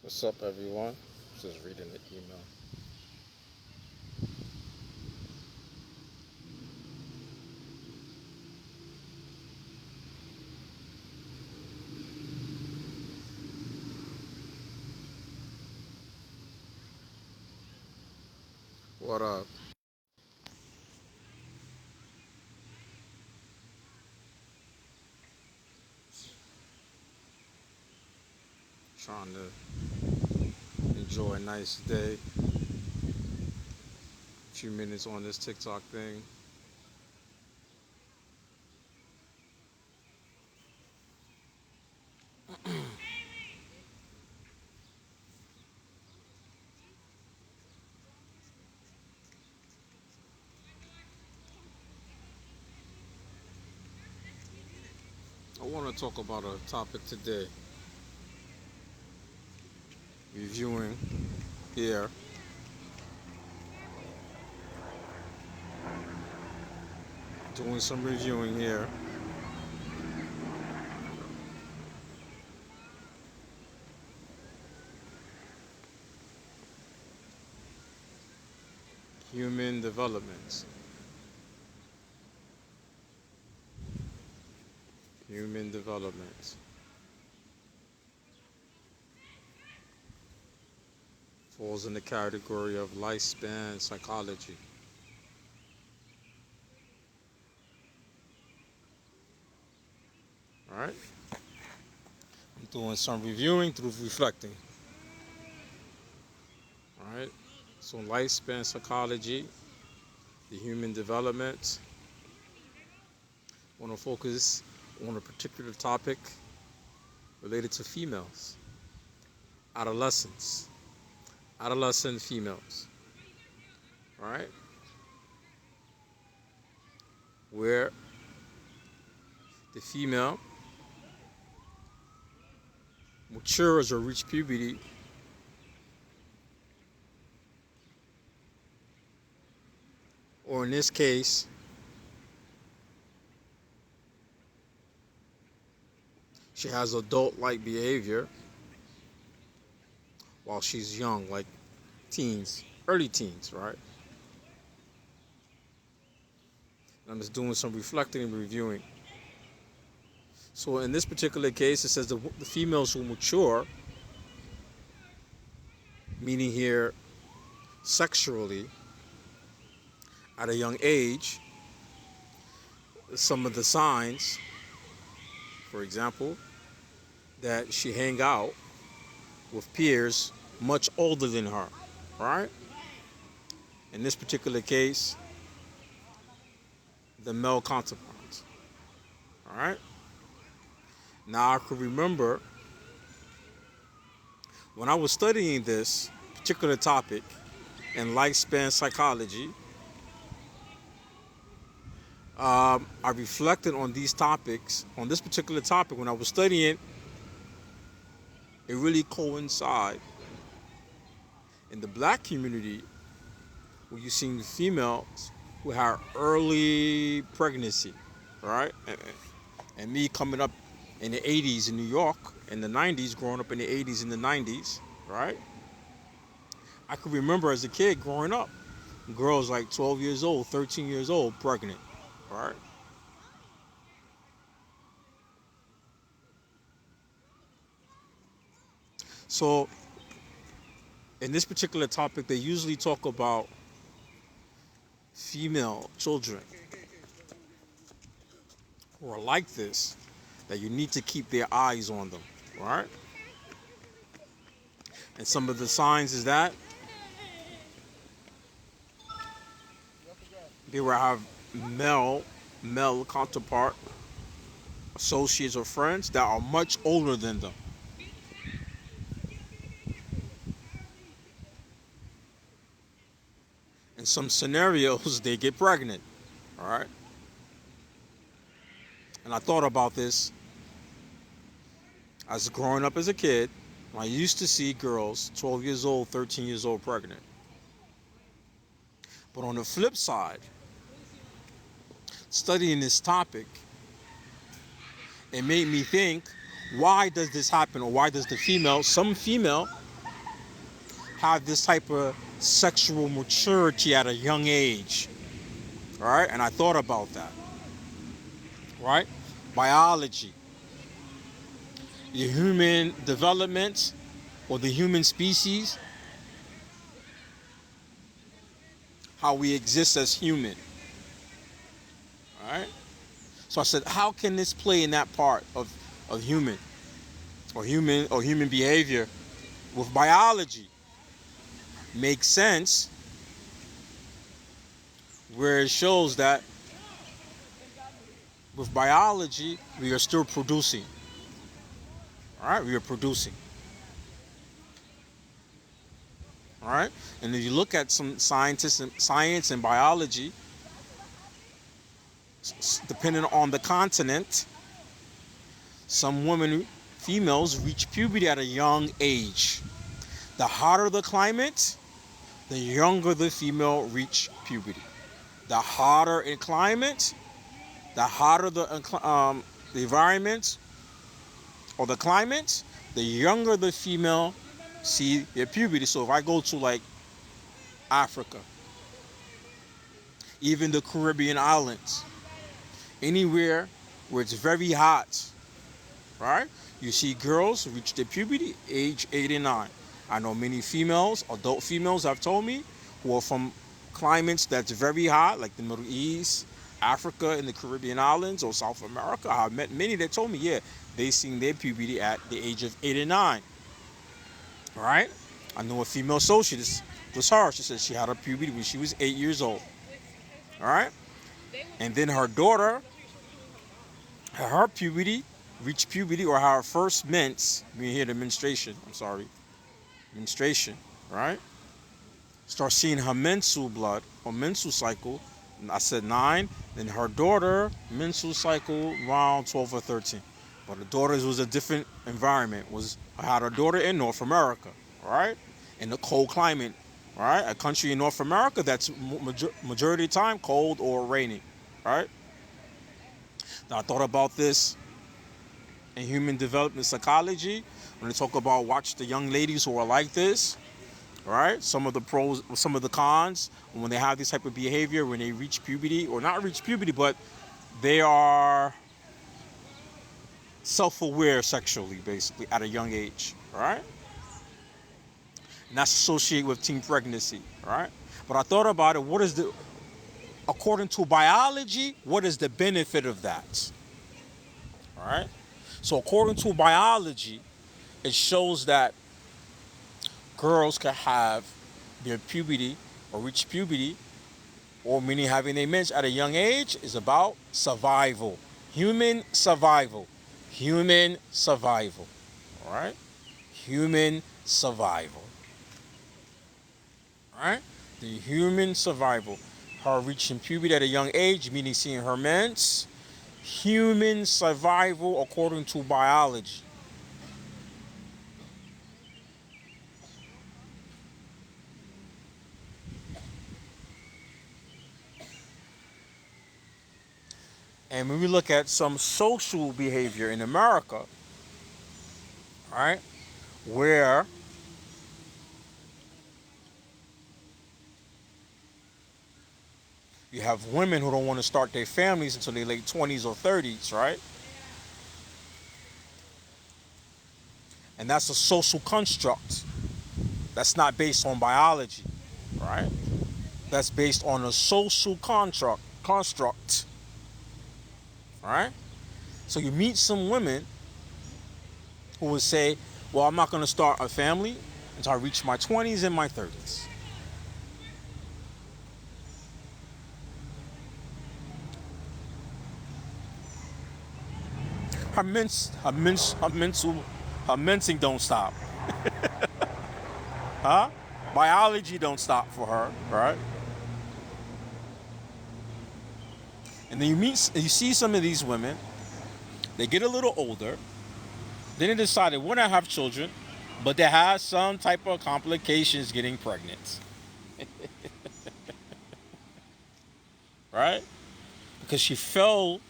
What's up, everyone? Just reading the email. What up? Trying to enjoy a nice day. A few minutes on this TikTok thing. I want to talk about a topic today. Reviewing here. Doing some reviewing here. Human development. Human development. Falls in the category of lifespan psychology. Alright? I'm doing some reviewing through reflecting. Alright? So, lifespan psychology, the human development. I want to focus on a particular topic related to females, adolescents, adolescent females. Alright? Where the female matures or reaches puberty or in this case, she has adult-like behavior while she's young, like teens, early teens, right? And I'm just doing some reflecting and reviewing. So in this particular case, it says the females who mature, meaning here sexually, at a young age, some of the signs, for example, that she hang out with peers much older than her, right? In this particular case, the male counterparts, all right? Now I can remember when I was studying this particular topic in lifespan psychology, I reflected on these topics, on this particular topic when I was studying. It really coincides in the black community where you see females who have early pregnancy, right? And me coming up in the 80s in New York, in the 90s, growing up in the 80s and the 90s, right? I can remember as a kid growing up, girls like 12 years old, 13 years old, pregnant, right? So in this particular topic, they usually talk about female children who are like this, that you need to keep their eyes on them, right? And some of the signs is that they will have male counterpart, associates or friends that are much older than them. In some scenarios, they get pregnant, all right? And I thought about this as growing up as a kid. I used to see girls 12 years old, 13 years old pregnant. But on the flip side, studying this topic, it made me think, why does this happen? Or why does some female have this type of sexual maturity at a young age. All right, and I thought about that. Right, biology, the human development, or the human species, how we exist as human. All right. So I said, how can this play in that part of human behavior with biology? Makes sense where it shows that with biology we are still producing. All right, we are producing. All right, and if you look at some scientists and science and biology, depending on the continent, some women, females, reach puberty at a young age. The hotter the climate, the younger the female reach puberty. The hotter in climate, the hotter the environment or the climate, the younger the female see their puberty. So if I go to like Africa, even the Caribbean islands, anywhere where it's very hot, right? You see girls reach their puberty age 8 and 9. I know many females, adult females have told me, who are from climates that's very hot, like the Middle East, Africa, and the Caribbean islands, or South America. I've met many that told me, yeah, they seen their puberty at the age of 8 and 9. All right? I know a female socialist, was her. She said she had her puberty when she was 8 years old. All right? And then her daughter, her puberty, reached puberty, or her first mens, you hear the menstruation, menstruation, right? Start seeing her menstrual blood or menstrual cycle. I said 9. Then her daughter, menstrual cycle around 12 or 13. But the daughters was a different environment. I had a daughter in North America, right? In the cold climate, right? A country in North America that's majority of the time cold or raining, right? Now I thought about this in human development psychology when they talk about watch the young ladies who are like this. Right? Some of the pros, some of the cons, when they have this type of behavior, when they reach puberty, or not reach puberty, but they are self-aware sexually, basically, at a young age. Right? And that's associated with teen pregnancy. Right? But I thought about it, according to biology, what is the benefit of that? All right? So according to biology, it shows that girls can have their puberty or reach puberty, or meaning having their mens at a young age, is about survival. Human survival. Human survival. All right? Human survival. All right? The human survival. Her reaching puberty at a young age, meaning seeing her mens. Human survival according to biology. And when we look at some social behavior in America, right, where you have women who don't want to start their families until their late 20s or 30s, right? And that's a social construct. That's not based on biology, right? That's based on a social construct. All right? So you meet some women who would say, well, I'm not going to start a family until I reach my 20s and my 30s. Her mensing don't stop. Huh? Biology don't stop for her, right? And then you see some of these women, they get a little older, then they decide they want to have children, but they have some type of complications getting pregnant. Right? Because she failed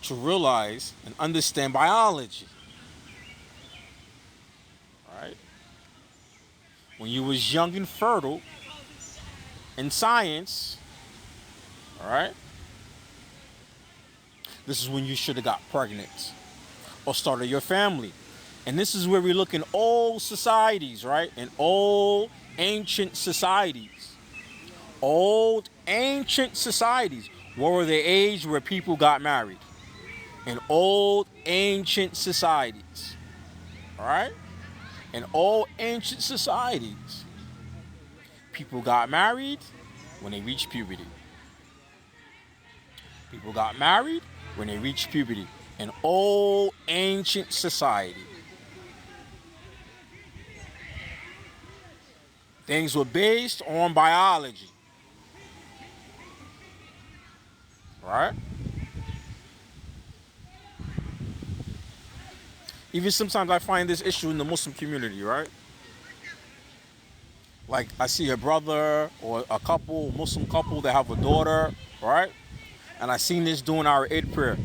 to realize and understand biology. Right? when you was young and fertile in science, all right, this is when you should have got pregnant or started your family. And this is where we look in old societies, right? In old ancient societies. Old ancient societies. What were the age where people got married? In old ancient societies. All right? In old ancient societies, people got married when they reached puberty. People got married when they reached puberty. In old ancient society. Things were based on biology. Right? Even sometimes I find this issue in the Muslim community, right? Like I see a brother or a couple, Muslim couple that have a daughter, right? And I seen this during our Eid prayer.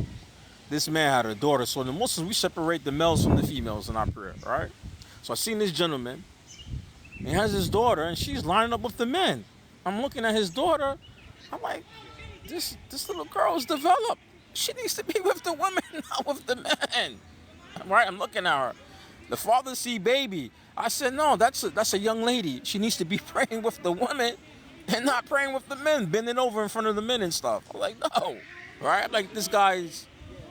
This man had a daughter. So in the Muslims, we separate the males from the females in our prayer, right? So I seen this gentleman. He has his daughter, and she's lining up with the men. I'm looking at his daughter. I'm like, this little girl is developed. She needs to be with the women, not with the men. Right? I'm looking at her. The father see baby. I said, no, that's a young lady. She needs to be praying with the women and not praying with the men, bending over in front of the men and stuff. I'm like, no. Right? Like, this guy's,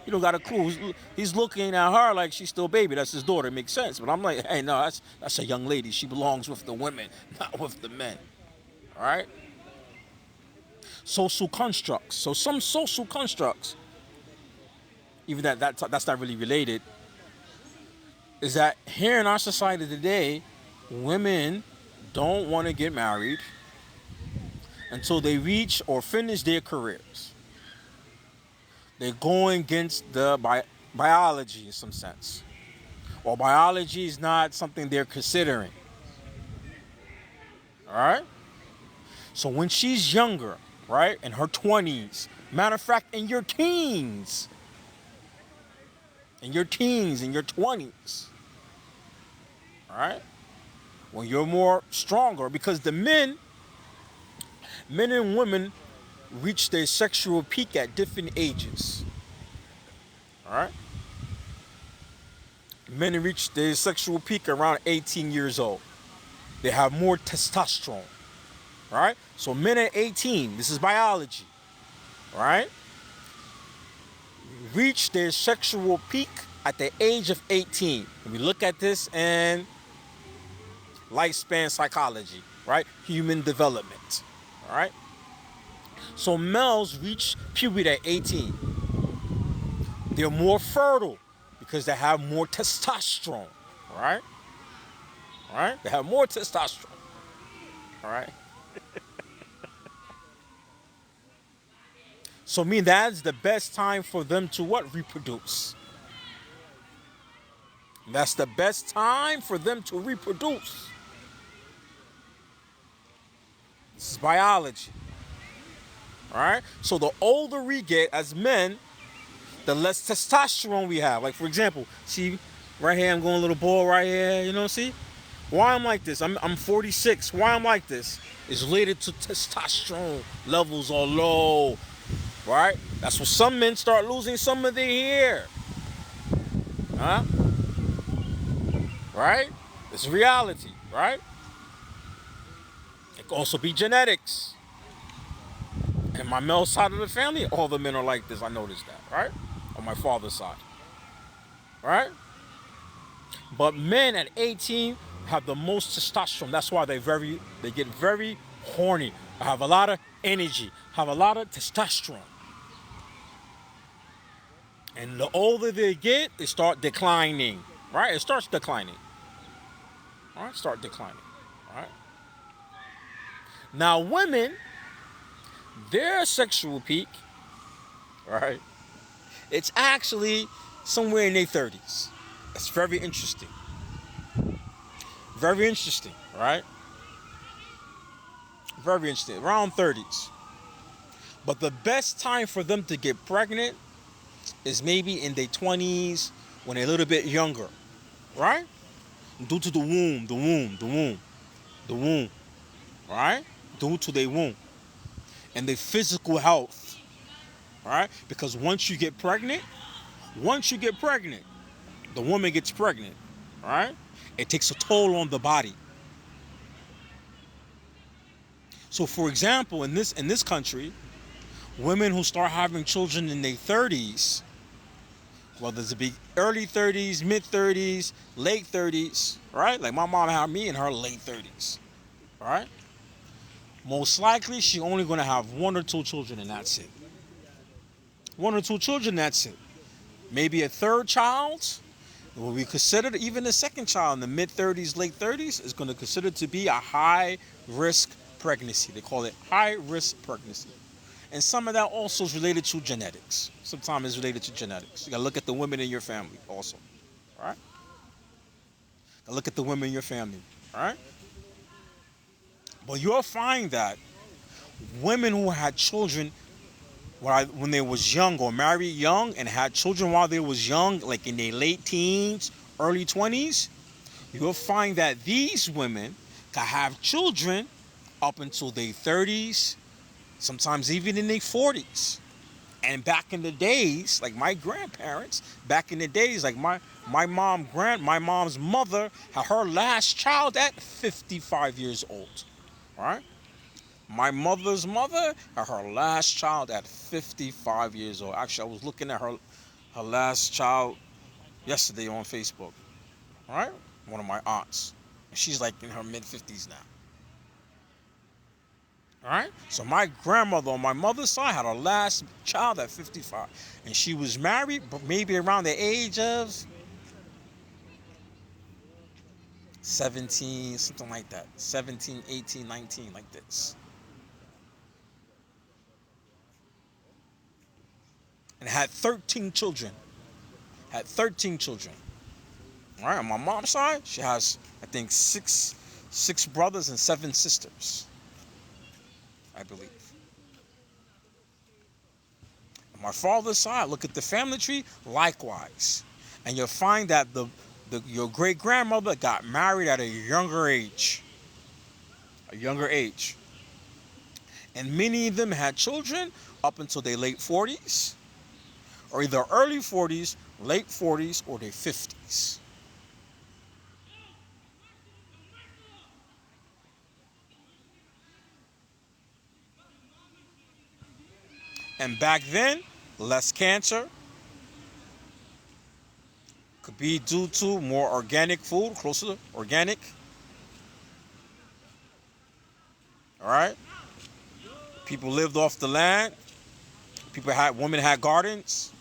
you don't got a clue. He's looking at her like she's still baby. That's his daughter. It makes sense. But I'm like, hey, no, that's a young lady. She belongs with the women, not with the men. All right? Social constructs. So some social constructs, even that's not really related, is that here in our society today, women don't want to get married until they reach or finish their careers. They're going against the biology in some sense. Or biology is not something they're considering. All right? So when she's younger, right, in her 20s, matter of fact, in your teens, in your 20s, all right, when you're more stronger, because the men and women reach their sexual peak at different ages. All right? Men reach their sexual peak around 18 years old. They have more testosterone. All right? So men at 18, this is biology. All right? Reach their sexual peak at the age of 18. And we look at this in lifespan psychology, right? Human development. All right? So males reach puberty at 18. They're more fertile because they have more testosterone. All right? All right? They have more testosterone. All right? So that's the best time for them to what? Reproduce. That's the best time for them to reproduce. This is biology. All right? So the older we get as men, the less testosterone we have. Like, for example, see, right here, I'm going a little bald right here, you know, see? Why I'm like this, I'm 46. Why I'm like this is related to testosterone levels are low, right? That's when some men start losing some of their hair. Huh? Right? It's reality, right? It could also be genetics. And my male side of the family, all the men are like this. I noticed that, right? On my father's side. Right? But men at 18 have the most testosterone. That's why they get very horny. Have a lot of energy. Have a lot of testosterone. And the older they get, they start declining. Right? It starts declining. All right? Start declining. All right? Now women, their sexual peak, right? It's actually somewhere in their 30s. It's very interesting. Very interesting, right? Very interesting. Around 30s. But the best time for them to get pregnant is maybe in their 20s when they're a little bit younger, right? Due to the womb. the womb, right? Due to their womb and their physical health, right? Because once you get pregnant, the woman gets pregnant, right? It takes a toll on the body. So, for example, in this country, women who start having children in their 30s, whether it's be early 30s, mid 30s, late 30s, right? Like my mom had me in her late 30s, right? Most likely, she only gonna have one or two children, and that's it. One or two children, that's it. Maybe a third child, what we consider even a second child in the mid 30s, late 30s, is going to consider to be a high risk pregnancy. They call it high risk pregnancy. And some of that also is related to genetics. Sometimes it's related to genetics. You got to look at the women in your family also. All right? Look at the women in your family. All right? But you'll find that women who had children when they was young or married young and had children while they was young, like in their late teens, early 20s, you'll find that these women can have children up until their 30s, sometimes even in their 40s. And back in the days, like my grandparents, back in the days, like my mom's mother had her last child at 55 years old. All right? My mother's mother had her last child at 55 years old. Actually, I was looking at her last child yesterday on Facebook. All right? One of my aunts. And she's like in her mid 50s now. All right? So my grandmother on my mother's side had her last child at 55. And she was married, but maybe around the age of 17, something like that. 17, 18, 19, like this. And had 13 children. Had 13 children. All right, on my mom's side, she has, I think, six brothers and seven sisters, I believe. On my father's side, look at the family tree, likewise. And you'll find that your great grandmother got married at a younger age. A younger age. And many of them had children up until their late 40s, or either early 40s, late 40s, or their 50s. And back then, less cancer could be due to more organic food, closer to organic. All right? People lived off the land. Women had gardens,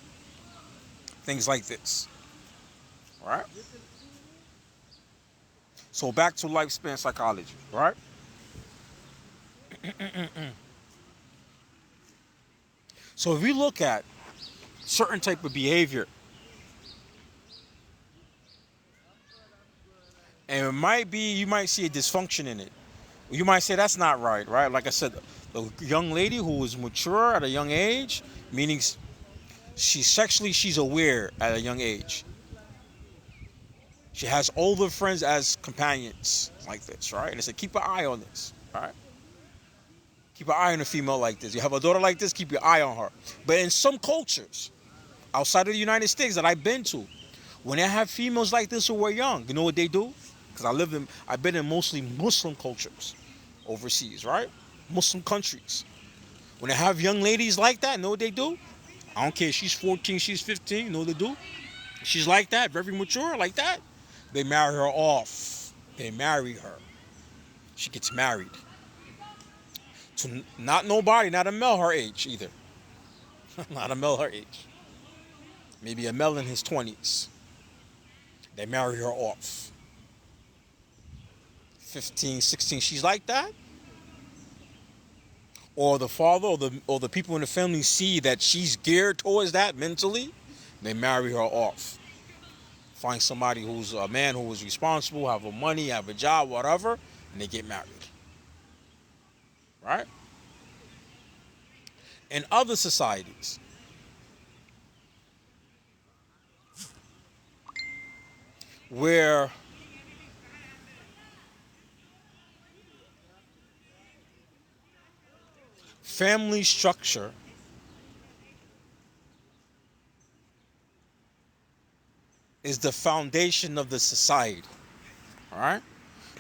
things like this. All right? So back to lifespan psychology, right? So if we look at certain type of behavior, and you might see a dysfunction in it. You might say that's not right, right? Like I said, the young lady who was mature at a young age, meaning she's aware at a young age. She has older friends as companions like this, right? And it said keep an eye on this, right? Keep an eye on a female like this. You have a daughter like this, keep your eye on her. But in some cultures outside of the United States that I've been to, when they have females like this who are young, you know what they do? Because I've been in mostly Muslim cultures overseas, right? Muslim countries. When they have young ladies like that, you know what they do? I don't care if she's 14, she's 15, you know what they do? She's like that, very mature, like that. They marry her off. They marry her. She gets married. To not nobody, not a male her age either. Not a male her age. Maybe a male in his 20s. They marry her off. 15, 16, she's like that. Or the father or the people in the family see that she's geared towards that mentally, they marry her off. Find somebody who's a man who is responsible, have a money, have a job, whatever, and they get married. Right? In other societies, where family structure is the foundation of the society. All right?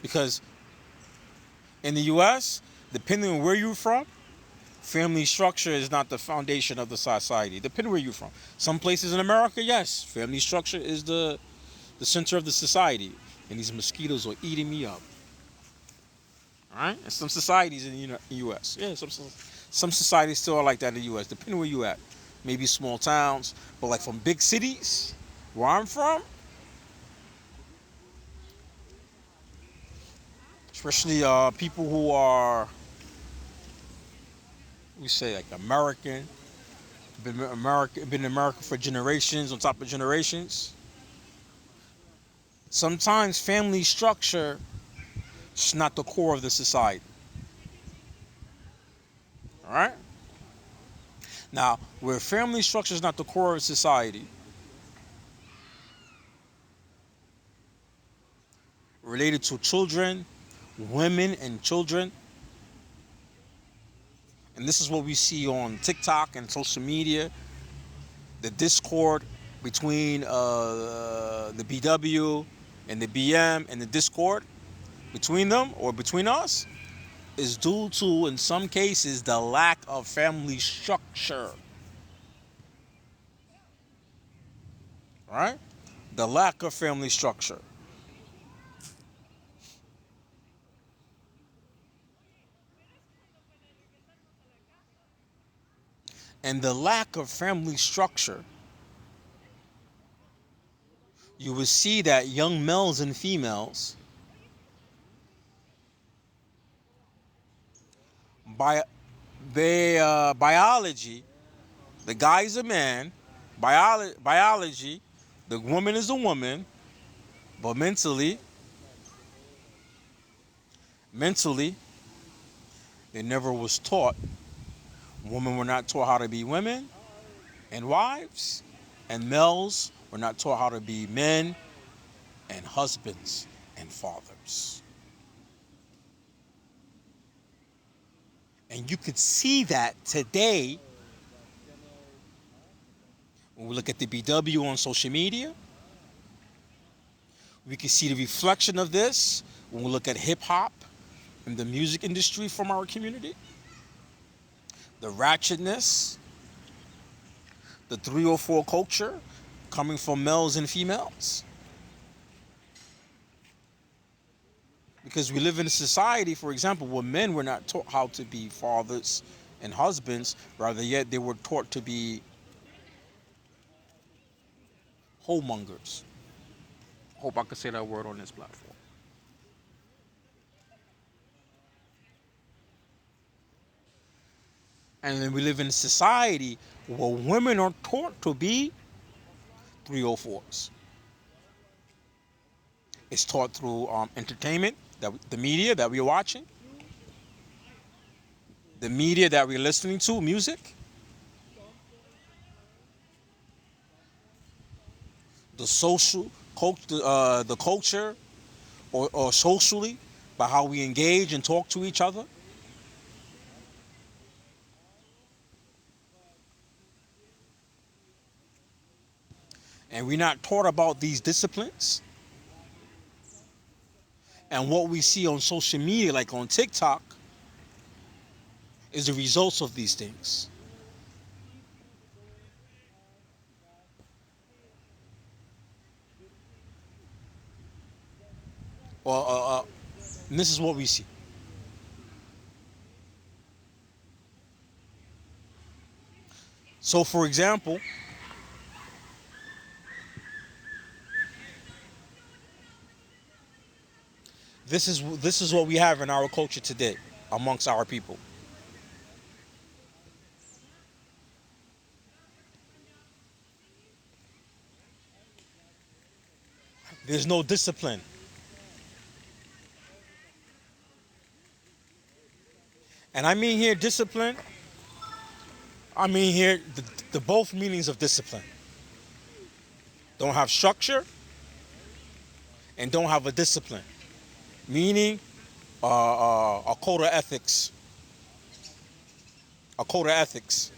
Because in the US, depending on where you're from, family structure is not the foundation of the society, depending where you're from. Some places in America, yes, family structure is the center of the society. And these mosquitoes are eating me up. All right? And some societies in the US, yeah, some societies still are like that in the US, depending where you at. Maybe small towns, but like from big cities, where I'm from, especially people who are, we say like American, been in America for generations on top of generations. Sometimes family structure is not the core of the society. All right. Now, where family structure is not the core of society, related to children, women, and children, and this is what we see on TikTok and social media, the discord between the BW and the BM and the discord between them or between us is due to, in some cases, the lack of family structure. Right? The lack of family structure. And the lack of family structure, you will see that young males and females, by biology, the guy is a man, biology, the woman is a woman, but mentally, they never was taught. Women were not taught how to be women and wives, and males were not taught how to be men and husbands and fathers. And you could see that today when we look at the BW on social media. We can see the reflection of this when we look at hip hop and the music industry from our community. The ratchetness, the 304 culture coming from males and females. Because we live in a society, for example, where men were not taught how to be fathers and husbands, rather yet they were taught to be homemongers. Hope I could say that word on this platform. And then we live in a society where women are taught to be 304s. It's taught through entertainment, the media that we're watching, the media that we're listening to, music, the social, the culture, or socially, by how we engage and talk to each other. And we're not taught about these disciplines. And what we see on social media, like on TikTok, is the results of these things. And this is what we see. So, for example, this is what we have in our culture today amongst our people. There's no discipline. And I mean here discipline, I mean here the both meanings of discipline. Don't have structure and don't have a discipline. Meaning a code of ethics, a code of ethics.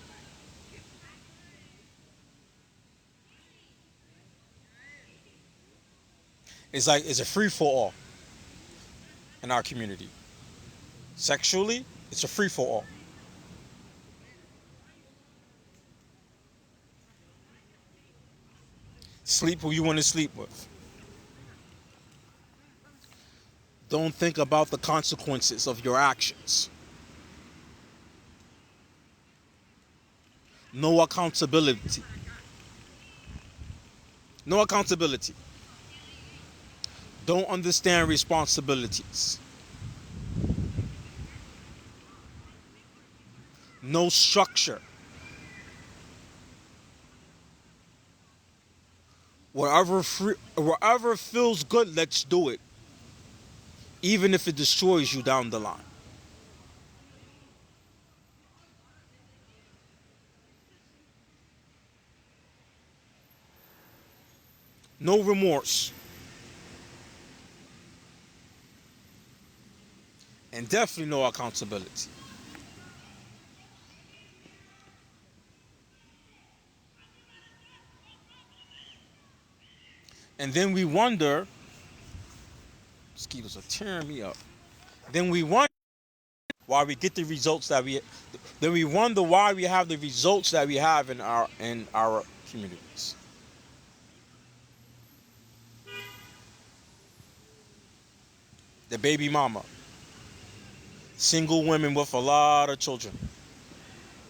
It's a free for all in our community. Sexually, it's a free for all. Sleep who you want to sleep with. Don't think about the consequences of your actions. No accountability. No accountability. Don't understand responsibilities. No structure. Wherever feels good, let's do it. Even if it destroys you down the line. No remorse. And definitely no accountability. And then we wonder, mosquitoes are tearing me up. Then we wonder why we get the results that we then we wonder why we have the results that we have in our communities. The baby mama, single women with a lot of children,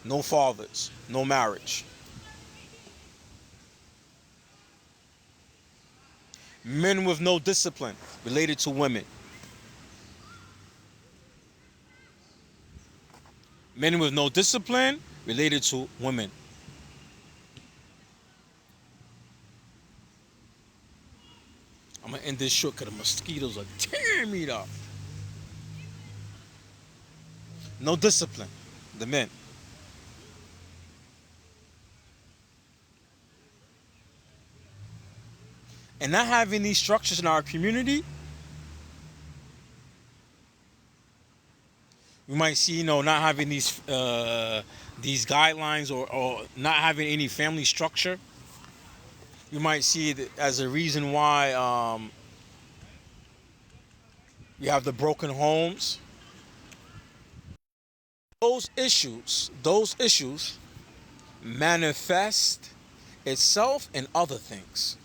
no fathers, no marriage. Men with no discipline related to women. Men with no discipline related to women. I'm gonna end this short because the mosquitoes are tearing me up. No discipline, the men. And not having these structures in our community, we might see, not having these guidelines or not having any family structure. You might see it as a reason why you have the broken homes. Those issues manifest itself in other things.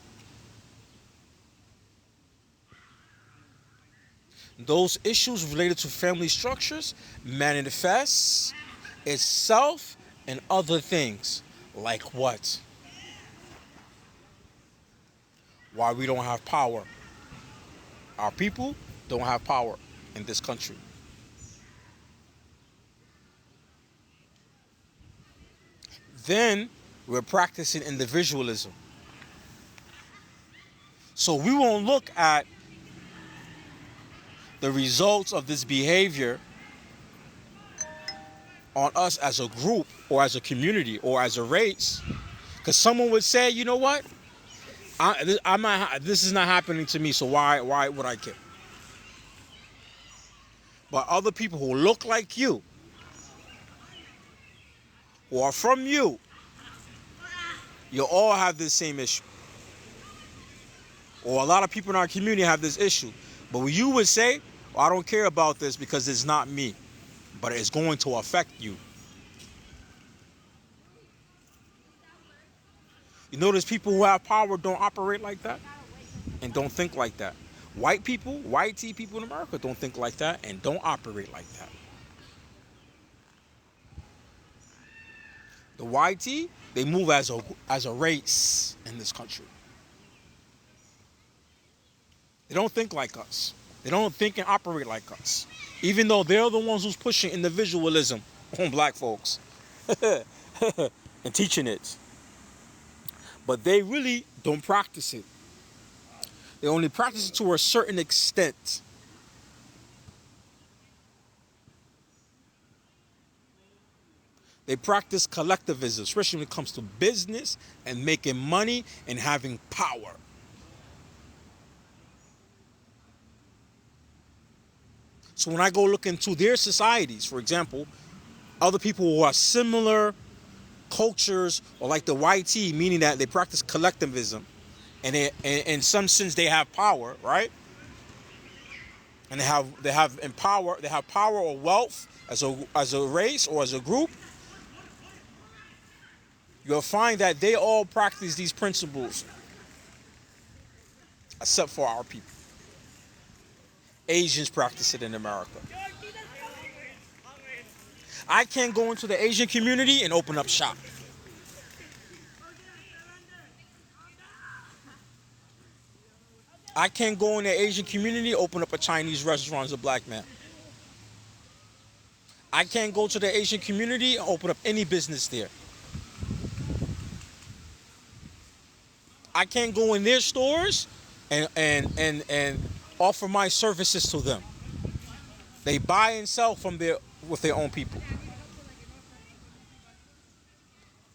Those issues related to family structures manifests itself in other things. Like what? Why we don't have power. Our people don't have power in this country. Then we're practicing individualism. So we won't look at the results of this behavior on us as a group or as a community or as a race. Because someone would say, you know what? This is not happening to me, so why would I care? But other people who look like you, who are from you all have this same issue. Or a lot of people in our community have this issue. But you would say, well, I don't care about this because it's not me. But it's going to affect you. You notice people who have power don't operate like that and don't think like that. White people, white people in America don't think like that and don't operate like that. The YT, they move as a race in this country. They don't think like us. They don't think and operate like us. Even though they're the ones who's pushing individualism on black folks and teaching it. But they really don't practice it. They only practice it to a certain extent. They practice collectivism, especially when it comes to business and making money and having power. So when I go look into their societies, for example, Other people who are similar cultures, or like the YT, meaning that they practice collectivism, and in some sense they have power, right? And they have power or wealth as a race or as a group. You'll find that they all practice these principles, except for our people. Asians practice it in America. I can't go into the Asian community and open up shop. I can't go in the Asian community, open up a Chinese restaurant as a black man. I can't go to the Asian community and open up any business there. I can't go in their stores and offer my services to them. They buy and sell with their own people.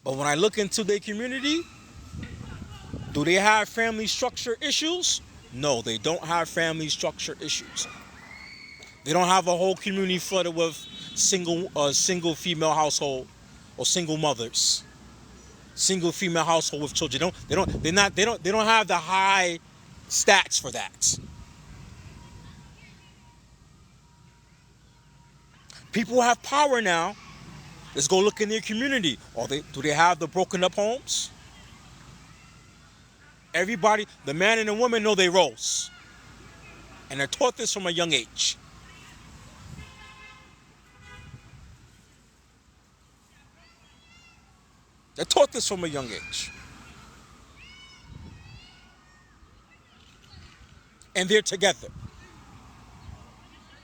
But when I look into their community, do they have family structure issues? No, they don't have family structure issues. They don't have a whole community flooded with single female household or single mothers. Single female household with children. They don't have the high stats for that. People have power now. Let's go look in their community. Do they have the broken up homes? Everybody, the man and the woman know their roles. And they're taught this from a young age. They're taught this from a young age. And they're together.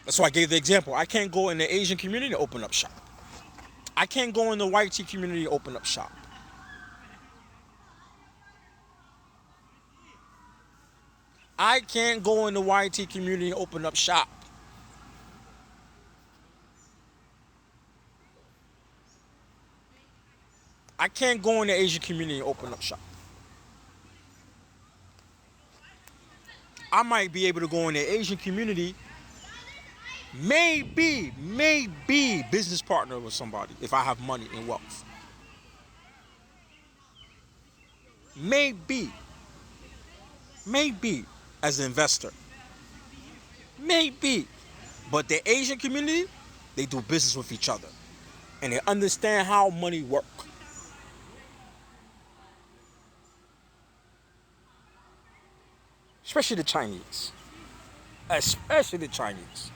That's why I gave the example. I can't go in the Asian community to open up shop. I can't go in the white tea community to open up shop. I can't go in the YT community and open up shop. I can't go in the Asian community and open up shop. I might be able to go in the Asian community, maybe business partner with somebody if I have money and wealth. Maybe as an investor. Maybe. But the Asian community, they do business with each other. And they understand how money works. Especially the Chinese. Especially the Chinese.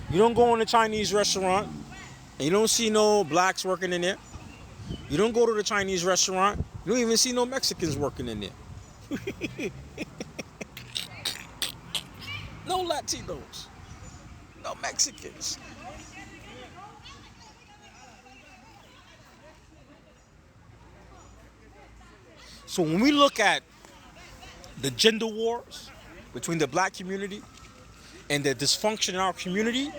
You don't go in a Chinese restaurant and you don't see no blacks working in there. You don't go to the Chinese restaurant, you don't even see no Mexicans working in there. No Latinos. No Mexicans. So when we look at the gender wars between the black community and the dysfunction in our community,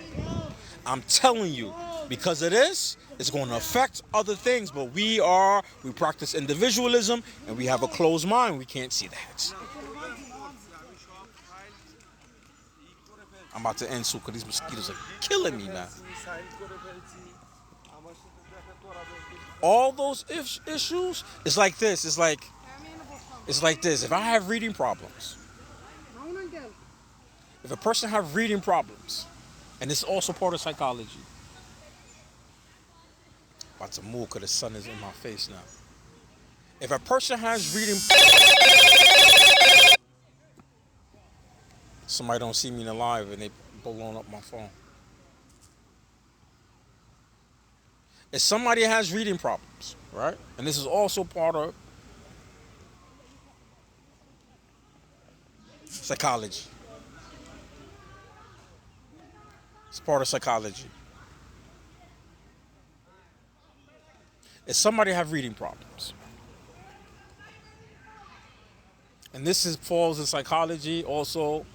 I'm telling you, because of this, it's going to affect other things. But we practice individualism and we have a closed mind. We can't see that. I'm about to end soon because these mosquitoes are killing me, man. All those issues, it's like this. It's like this. If I have reading problems, if a person have reading problems, and it's also part of psychology. About to move because the sun is in my face now. If a person has reading, somebody don't see me in the live and they blowing up my phone. If somebody has reading problems, right? And this is also part of psychology. It's part of psychology. If somebody have reading problems, and falls in psychology, also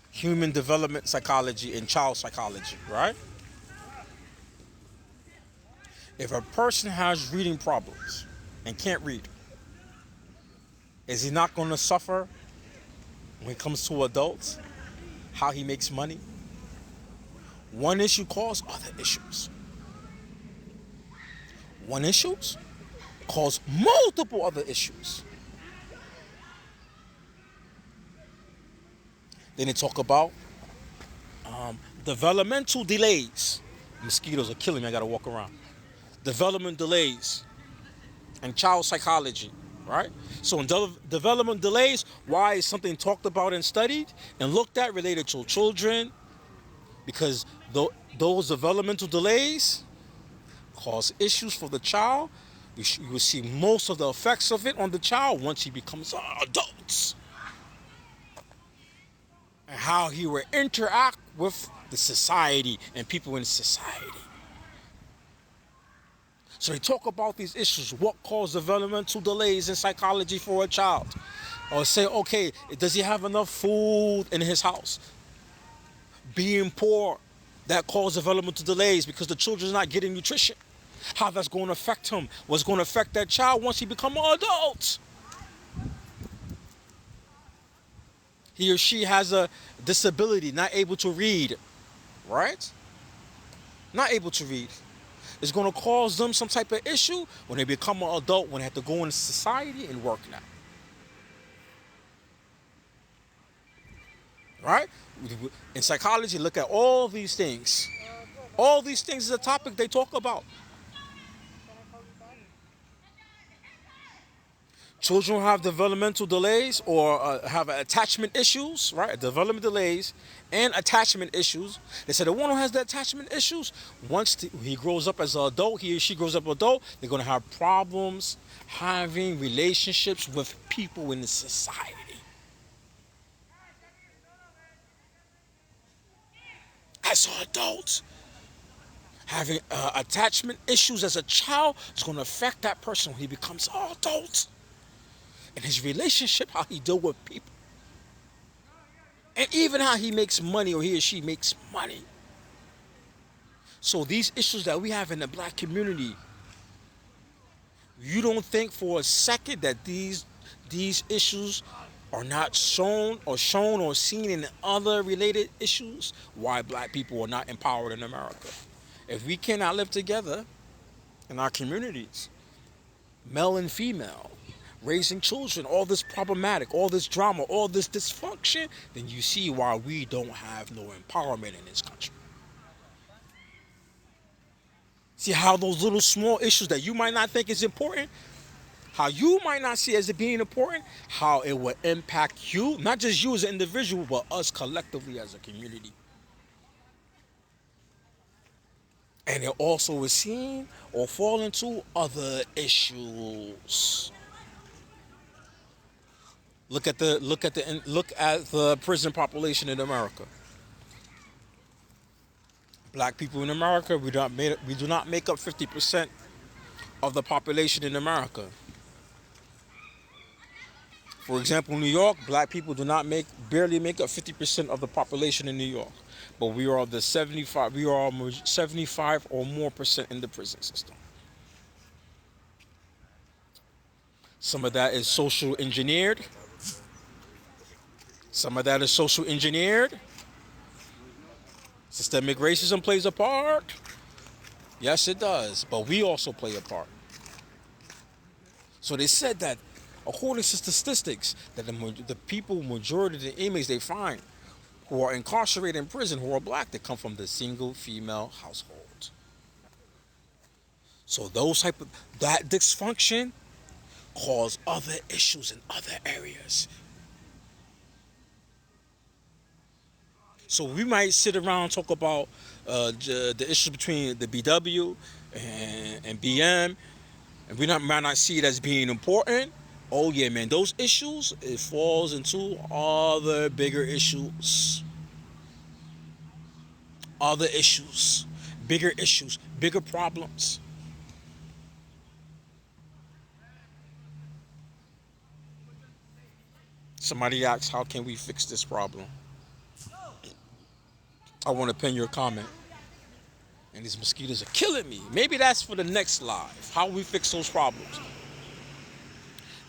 human development psychology and child psychology, right? If a person has reading problems and can't read, is he not going to suffer when it comes to adults? How he makes money? One issue causes other issues. one issues cause multiple other issues. Then they talk about developmental delays. Mosquitoes are killing me. I gotta walk around. Development delays and child psychology, right? So in development delays, why is something talked about and studied and looked at related to children? Because those developmental delays cause issues for the child. You will see most of the effects of it on the child once he becomes adults. And how he will interact with the society and people in society. So they talk about these issues. What causes developmental delays in psychology for a child? Or say, okay, does he have enough food in his house? Being poor, that causes developmental delays because the children's not getting nutrition. How that's going to affect him? What's going to affect that child once he becomes an adult? He or she has a disability, not able to read, right? Not able to read. It's going to cause them some type of issue when they become an adult, when they have to go into society and work now. Right? In psychology, look at all these things. All these things is a topic they talk about. Children who have developmental delays or have attachment issues, right? Development delays and attachment issues. They said the one who has the attachment issues, once he grows up as an adult, he or she grows up adult, they're going to have problems having relationships with people in the society. As an adult, having attachment issues as a child is going to affect that person when he becomes an adult. And his relationship, how he deals with people. And even how he makes money or he or she makes money. So these issues that we have in the black community, you don't think for a second that these issues are not shown or seen in other related issues? Why black people are not empowered in America? If we cannot live together in our communities, male and female, raising children, all this problematic, all this drama, all this dysfunction, then you see why we don't have no empowerment in this country. See how those little small issues that you might not think is important, how you might not see as it being important, how it will impact you, not just you as an individual, but us collectively as a community. And it also is seen or fall into other issues. Look at the prison population in America. Black people in America, we do not make up 50% of the population in America. For example, in New York, black people barely make up 50% of the population in New York. But we are 75 or more percent in the prison system. Some of that is social engineered. Some of that is social engineered. Systemic racism plays a part. Yes, it does. But we also play a part. So they said that, according to statistics, that the majority of the inmates they find who are incarcerated in prison who are black, they come from the single female household. So that dysfunction cause other issues in other areas. So we might sit around and talk about the issue between the BW and BM, and we might not see it as being important. Oh yeah, man, those issues, it falls into other bigger issues. Other issues, bigger problems. Somebody asks, how can we fix this problem? I want to pin your comment. And these mosquitoes are killing me. Maybe that's for the next live. How we fix those problems.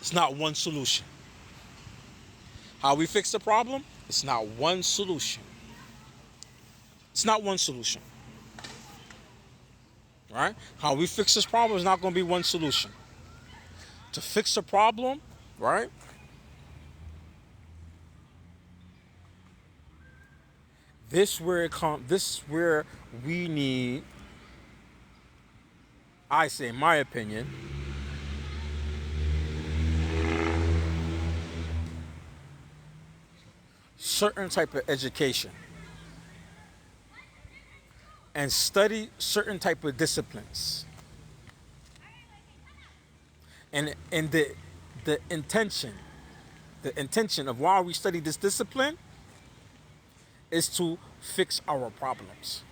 It's not one solution. How we fix the problem? It's not one solution. It's not one solution. Right? right? How we fix this problem is not going to be one solution. To fix a problem, right? This where we need, I say, in my opinion, certain type of education and study certain type of disciplines. And the intention, the intention of why we study this discipline is to fix our problems.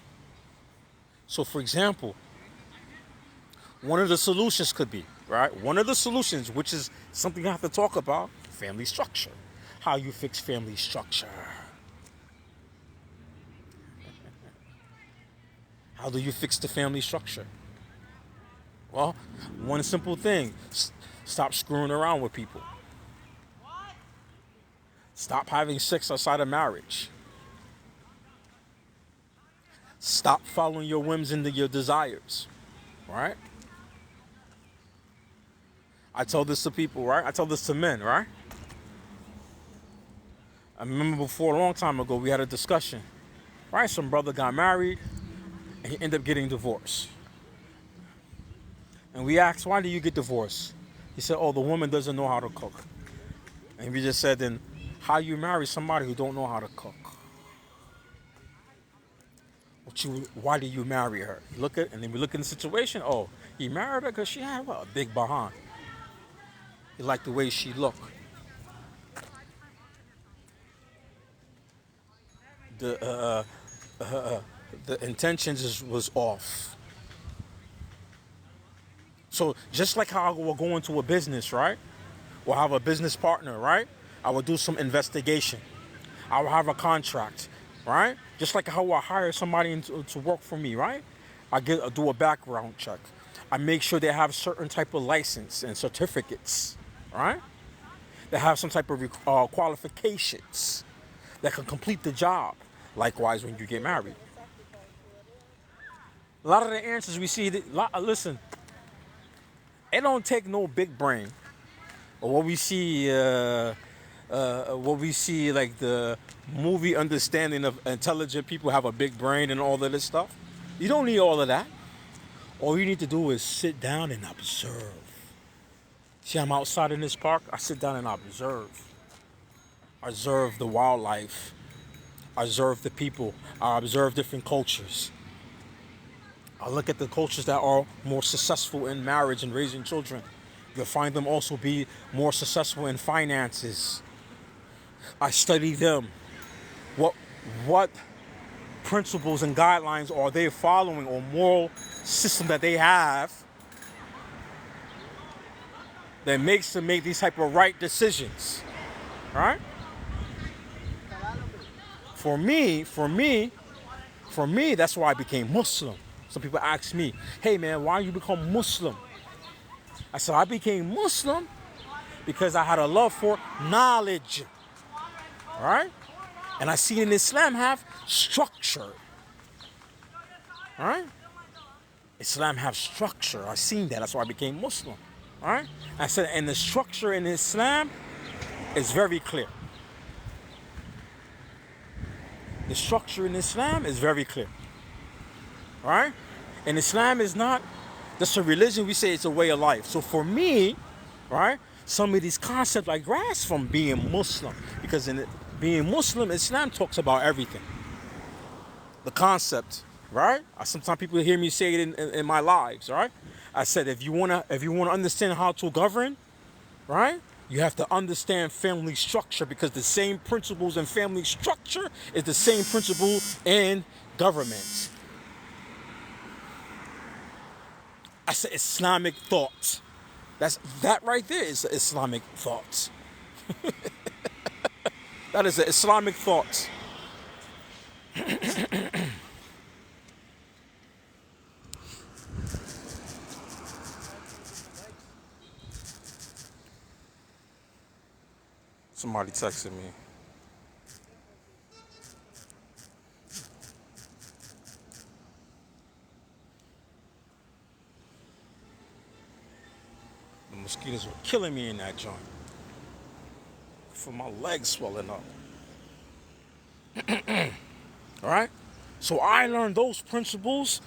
So for example, one of the solutions could be, right? One of the solutions, which is something you have to talk about, family structure. How you fix family structure. How do you fix the family structure? Well, one simple thing. Stop screwing around with people. Stop having sex outside of marriage. Stop following your whims and your desires. Right? I tell this to people, right? I tell this to men, right? I remember before, a long time ago, we had a discussion. Right? Some brother got married and he ended up getting divorced. And we asked, why do you get divorced? He said, oh, the woman doesn't know how to cook. And we just said, then how you marry somebody who don't know how to cook? Why do you marry her? And then we look at the situation. Oh, he married her because she had a big behind. He liked the way she looked. The intentions was off. So just like how I will go into a business, right? Or have a business partner, right? I will do some investigation. I will have a contract, right? Just like how I hire somebody to work for me, right? I do a background check. I make sure they have certain type of license and certificates, right? They have some type of qualifications that can complete the job. Likewise, when you get married. A lot of the answers we see, listen, it don't take no big brain. Or what we see like the movie understanding of intelligent people have a big brain and all of this stuff. You don't need all of that. All you need to do is sit down and observe. See, I'm outside in this park. I sit down and observe. Observe the wildlife. Observe the people. I observe different cultures. I look at the cultures that are more successful in marriage and raising children. You'll find them also be more successful in finances. I study them. What principles and guidelines are they following, or moral system that they have that makes them make these type of right decisions, right? For me, that's why I became Muslim. Some people ask me, hey man, why you become Muslim? I said, I became Muslim because I had a love for knowledge, right? And I see in Islam have structure, right? Islam have structure. I seen that. That's why I became Muslim, right? I said, and the structure in Islam is very clear. The structure in Islam is very clear, right? And Islam is not just a religion. We say it's a way of life. So for me, right, some of these concepts I grasp from being Muslim, because being Muslim, Islam talks about everything. The concept, right? Sometimes people hear me say it in my lives, right? I said, if you wanna understand how to govern, right, you have to understand family structure, because the same principles in family structure is the same principle in government. I said Islamic thought. That right there is Islamic thought. That is an Islamic thought. Somebody texted me. Mosquitoes were killing me in that joint. From my legs swelling up. All right? So I learned those principles,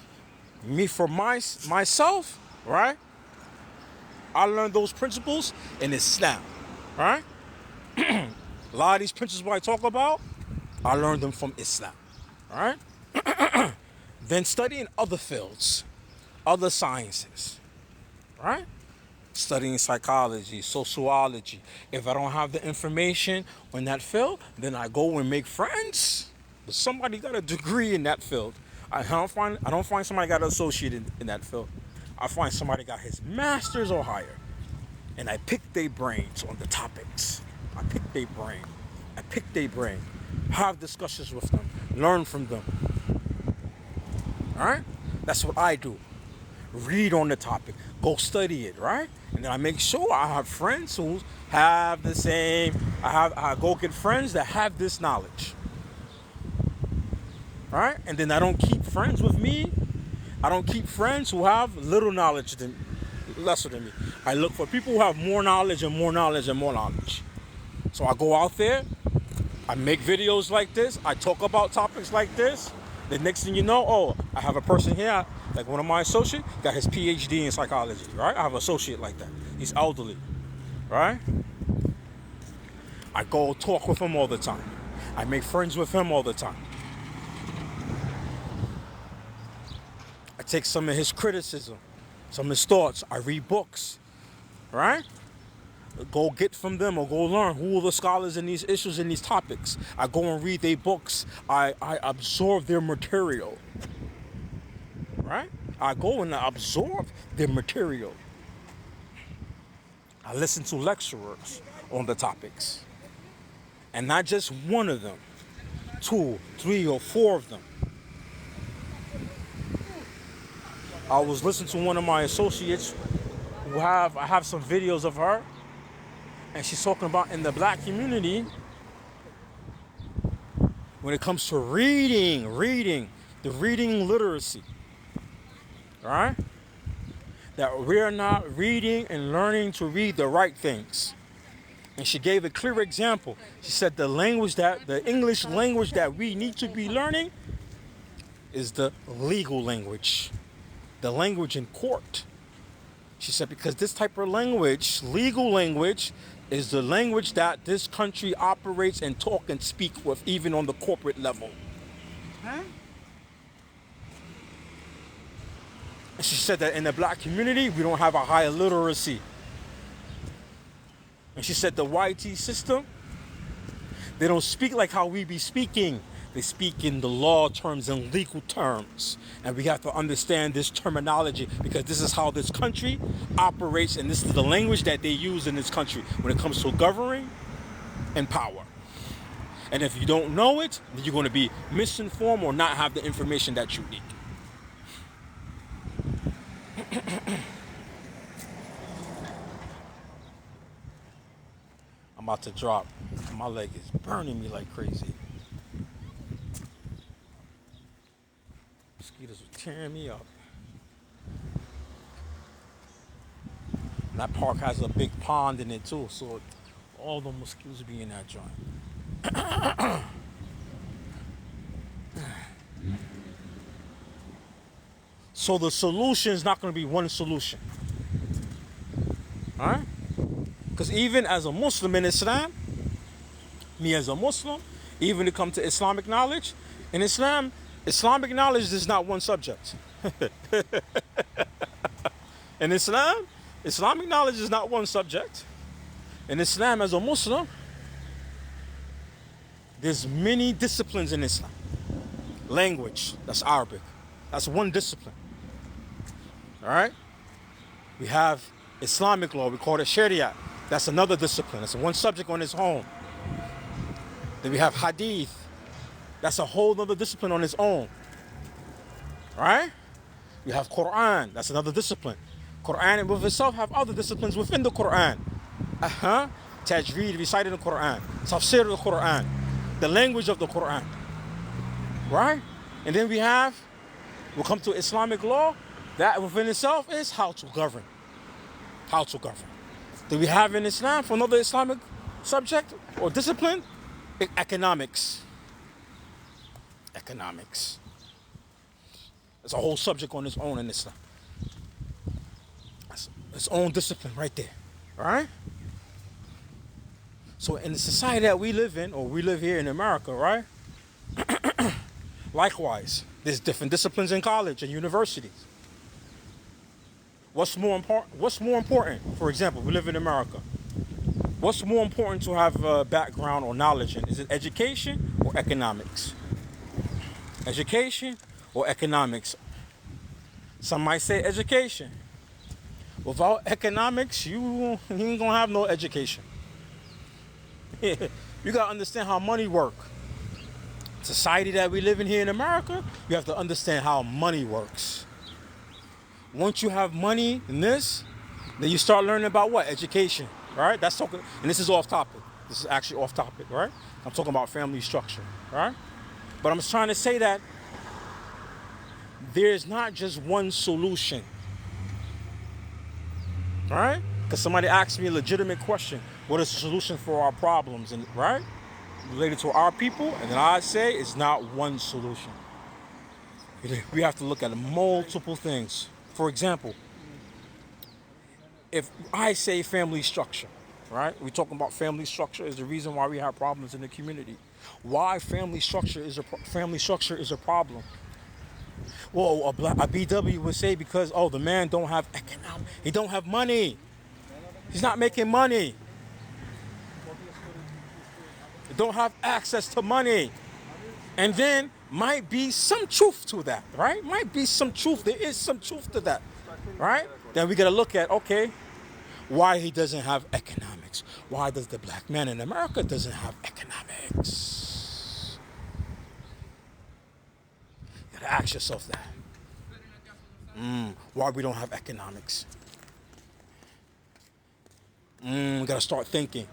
me for myself, right? I learned those principles in Islam, right? A lot of these principles I talk about, I learned them from Islam, right? Then studying other fields, other sciences, right? Studying psychology, sociology. If I don't have the information on that field, then I go and make friends. But somebody got a degree in that field. I don't find somebody got an associate in that field. I find somebody got his master's or higher. And I pick their brains on the topics. I pick their brain. Have discussions with them. Learn from them. All right? That's what I do. Read on the topic. Go study it, right? And then I make sure I have friends who have the same. I go get friends that have this knowledge. Right? And then I don't keep friends with me. I don't keep friends who have little knowledge lesser than me. I look for people who have more knowledge and more knowledge and more knowledge. So I go out there, I make videos like this, I talk about topics like this. The next thing you know, oh, I have a person here, like one of my associates, got his PhD in psychology, right? I have an associate like that. He's elderly, right? I go talk with him all the time. I make friends with him all the time. I take some of his criticism, some of his thoughts. I read books, right? Go get from them or go learn who are the scholars in these issues and these topics. I go and read their books. I absorb their material, right? I go and I absorb their material. I listen to lecturers on the topics. And not just one of them, 2, 3, or 4 of them. I was listening to one of my associates I have some videos of her, and she's talking about in the black community, when it comes to reading, the reading literacy, right? That we're not reading and learning to read the right things. And she gave a clear example. She said the English language that we need to be learning is the legal language, the language in court. She said because this type of language, legal language, is the language that this country operates and talk and speak with, even on the corporate level. Huh? And she said that in the black community, we don't have a high literacy. And she said the YT system, they don't speak like how we be speaking. They speak in the law terms and legal terms. And we have to understand this terminology because this is how this country operates, and this is the language that they use in this country when it comes to governing and power. And if you don't know it, then you're going to be misinformed or not have the information that you need. I'm about to drop. My leg is burning me like crazy. Mosquitoes are tearing me up. And that park has a big pond in it too, so all the mosquitoes be in that joint. So the solution is not going to be one solution. All right? Because even as a Muslim in Islam, me as a Muslim, even when it comes to Islamic knowledge, in Islam, Islamic knowledge is not one subject. In Islam, Islamic knowledge is not one subject. In Islam, as a Muslim, there's many disciplines in Islam. Language, that's Arabic. That's one discipline. All right? We have Islamic law, we call it Sharia. That's another discipline. That's one subject on its own. Then we have Hadith. That's a whole other discipline on its own. Right? We have Quran. That's another discipline. Quran with itself have other disciplines within the Quran. Tajweed, reciting the Quran. Tafsir of the Quran. The language of the Quran. Right? And then we'll come to Islamic law. That within itself is how to govern. How to govern. Do we have in Islam for another Islamic subject or discipline? Economics. Economics. It's a whole subject on its own in Islam. It's its own discipline right there. All right? So in the society that we live in, or we live here in America, right? Likewise, there's different disciplines in college and universities. What's more important? For example, we live in America. What's more important to have background or knowledge in? Is it education or economics? Education or economics? Some might say education. Without economics, you ain't gonna have no education. You gotta understand how money works. Society that we live in here in America, you have to understand how money works. Once you have money in this, then you start learning about what? Education, right? That's talking, and this is off topic. This is actually off topic, right? I'm talking about family structure, right? But I'm just trying to say that there's not just one solution, right? Because somebody asked me a legitimate question: what is the solution for our problems, and right? Related to our people, and then I say it's not one solution. We have to look at multiple things. For example, if I say family structure, right? We're talking about family structure is the reason why we have problems in the community. Why family structure is a problem? Well, a BW would say because the man don't have he don't have money. He's not making money. Don't have access to money. And then might be some truth to that, right? Might be some truth. There is some truth to that, right? Then we got to look at, okay, why he doesn't have economics. Why does the black man in America doesn't have economics? You got to ask yourself that. Why we don't have economics? We got to start thinking.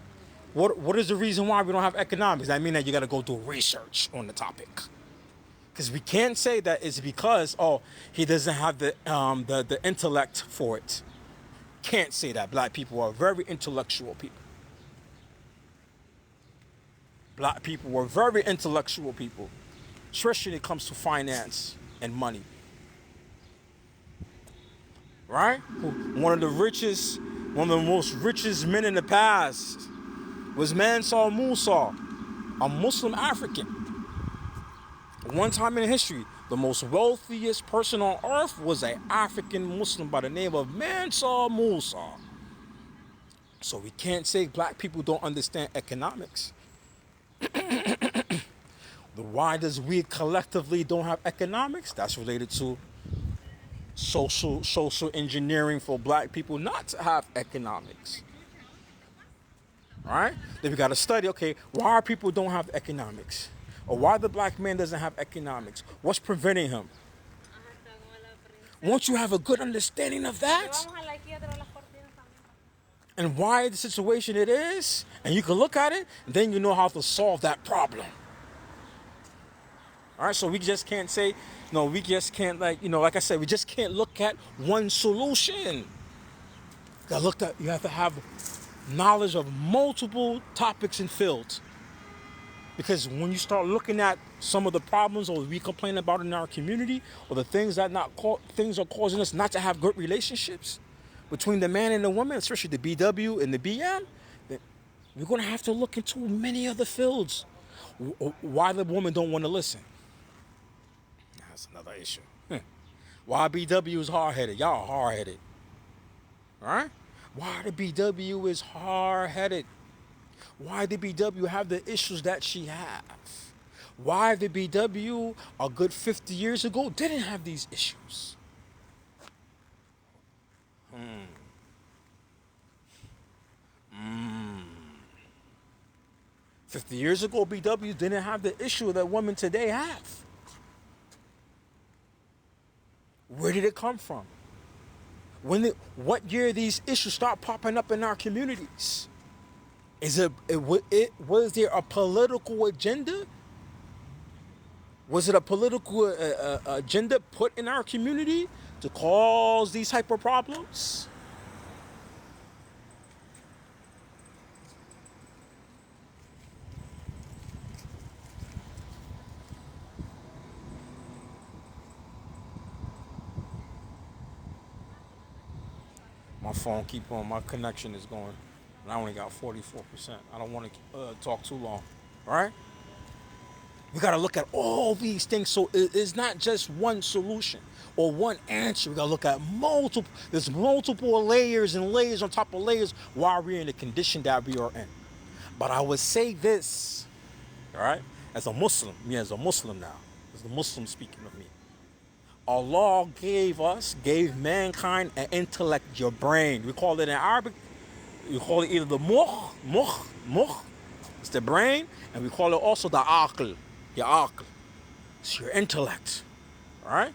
What is the reason why we don't have economics? That means that you got to go do research on the topic. Because we can't say that it's because, he doesn't have the intellect for it. Can't say that. Black people are very intellectual people. Black people were very intellectual people, especially when it comes to finance and money. Right? One of the most richest men in the past was Mansour Musa, a Muslim African. One time in history, the most wealthiest person on earth was an African Muslim by the name of Mansour Musa. So we can't say black people don't understand economics. Why does we collectively don't have economics? That's related to social engineering for black people not to have economics. All right? Then we got to study, okay, why people don't have economics? Or why the black man doesn't have economics? What's preventing him? Once you have a good understanding of that, and why the situation it is, and you can look at it, then you know how to solve that problem. All right, so we just can't say, no, we just can't, like I said, we just can't look at one solution. You have to have knowledge of multiple topics and fields. Because when you start looking at some of the problems or we complain about in our community, or the things that things are causing us not to have good relationships between the man and the woman, especially the BW and the BM, then we're going to have to look into many other fields. Why the woman don't want to listen? That's another issue. Why BW is hard-headed? Y'all are hard-headed. All right? Why the BW is hard-headed? Why the BW have the issues that she have? Why the BW a good 50 years ago didn't have these issues? 50 years ago, BW didn't have the issue that women today have. Where did it come from? What year these issues start popping up in our communities? Was there a political agenda? Was it a political agenda put in our community to cause these type of problems? My phone keep on. My connection is going. And I only got 44%. I don't want to talk too long. All right. We got to look at all these things. So it's not just one solution or one answer. We got to look at multiple. There's multiple layers and layers on top of layers while we're in the condition that we are in. But I would say this, all right, as a Muslim, me as a Muslim now, as the Muslim speaking of me. Allah gave mankind an intellect, your brain. We call it in Arabic, we call it either the mukh, it's the brain, and we call it also the aql, your aql. It's your intellect, all right?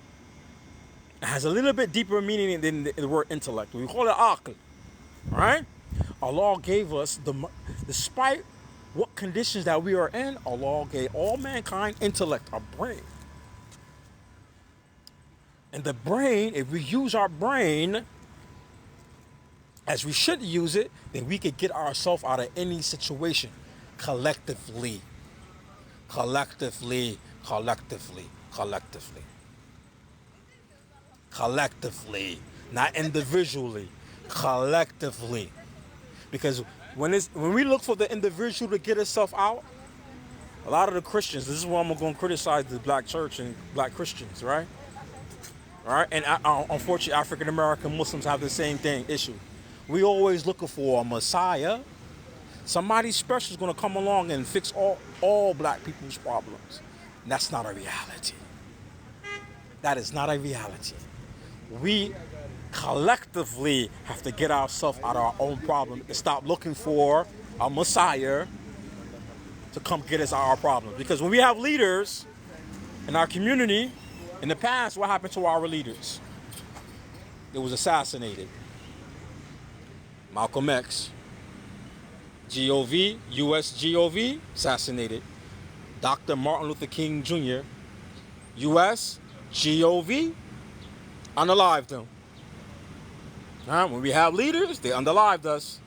It has a little bit deeper meaning than the word intellect. We call it aql, all right? Allah gave us, despite what conditions that we are in, Allah gave all mankind intellect, a brain. And the brain, if we use our brain as we should use it, then we could get ourselves out of any situation collectively. Collectively. Not individually, collectively. Because when we look for the individual to get itself out, a lot of the Christians, this is where I'm going to criticize the black church and black Christians, right? All right, and unfortunately, African American Muslims have the same issue. We always looking for a Messiah. Somebody special is going to come along and fix all black people's problems. And that's not a reality. That is not a reality. We collectively have to get ourselves out of our own problem and stop looking for a Messiah to come get us out of our problems. Because when we have leaders in our community, in the past, what happened to our leaders? It was assassinated. Malcolm X, GOV, US GOV, assassinated. Dr. Martin Luther King Jr., US GOV, unalived them. When we have leaders, they unalived us.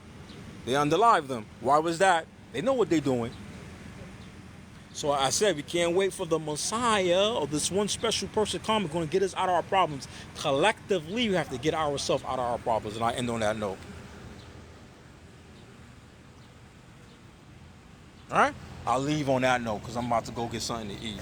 They unalived them. Why was that? They know what they're doing. So I said we can't wait for the Messiah or this one special person come going to get us out of our problems. Collectively, we have to get ourselves out of our problems. And I end on that note. All right? I'll leave on that note because I'm about to go get something to eat.